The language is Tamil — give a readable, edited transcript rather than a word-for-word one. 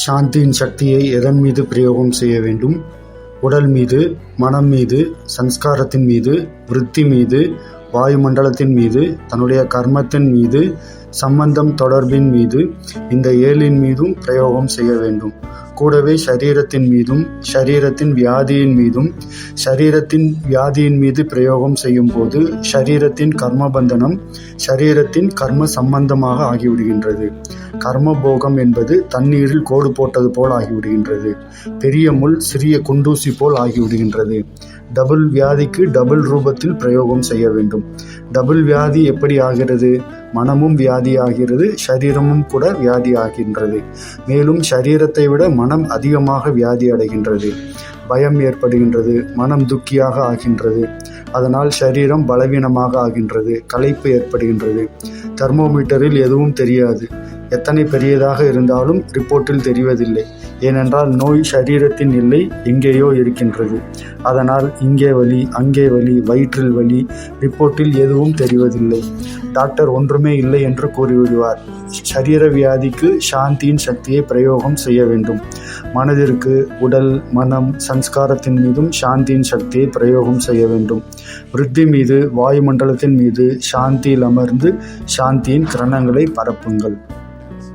சாந்தியின் சக்தியை எதன் மீது பிரயோகம் செய்ய வேண்டும்? உடல் மீது, மனம் மீது, சம்ஸ்காரத்தின் மீது, விருத்தி மீது, வாயுமண்டலத்தின் மீது, தன்னுடைய கர்மத்தின் மீது, சம்பந்தம் தொடர்பின் மீது, இந்த 7 மீதும் பிரயோகம் செய்ய வேண்டும். கூடவே சரீரத்தின் மீதும், சரீரத்தின் வியாதியின் மீதும். சரீரத்தின் வியாதியின் மீது பிரயோகம் செய்யும் போது சரீரத்தின் கர்மபந்தனம் சரீரத்தின் கர்ம சம்பந்தமாக ஆகிவிடுகின்றது. கர்மபோகம் என்பது தண்ணீரில் கோடு போட்டது போல் ஆகிவிடுகின்றது. பெரிய முள் சிறிய குண்டூசி போல் ஆகிவிடுகின்றது. டபுள் வியாதிக்கு டபுள் ரூபத்தில் பிரயோகம் செய்ய வேண்டும். டபுள் வியாதி எப்படி ஆகிறது? மனமும் வியாதி ஆகிறது, சரீரமும் கூட வியாதி ஆகின்றது. மேலும் சரீரத்தை விட மனம் அதிகமாக வியாதி அடைகின்றது. பயம் ஏற்படுகின்றது, மனம் துக்கியாக ஆகின்றது. அதனால் சரீரம் பலவீனமாக ஆகின்றது, களைப்பு ஏற்படுகின்றது. தெர்மோமீட்டரில் எதுவும் தெரியாது. எத்தனை பெரியதாக இருந்தாலும் ரிப்போர்ட்டில் தெரிவதில்லை. ஏனென்றால் நோய் சரீரத்தின் இல்லை, எங்கேயோ இருக்கின்றது. அதனால் இங்கே வலி, அங்கே வலி, வயிற்றில் வலி, ரிப்போர்ட்டில் எதுவும் தெரிவதில்லை. டாக்டர் ஒன்றுமே இல்லை என்று கூறிவிடுவார். சரீர வியாதிக்கு சாந்தியின் சக்தியை பிரயோகம் செய்ய வேண்டும். மனதிற்கு உடல், மனம், சம்ஸ்காரத்தின் மீதும் சாந்தியின் சக்தியை பிரயோகம் செய்ய வேண்டும். விருத்தி மீது, வாயுமண்டலத்தின் மீது சாந்தியில் அமர்ந்து சாந்தியின் கிரணங்களை பரப்புங்கள்.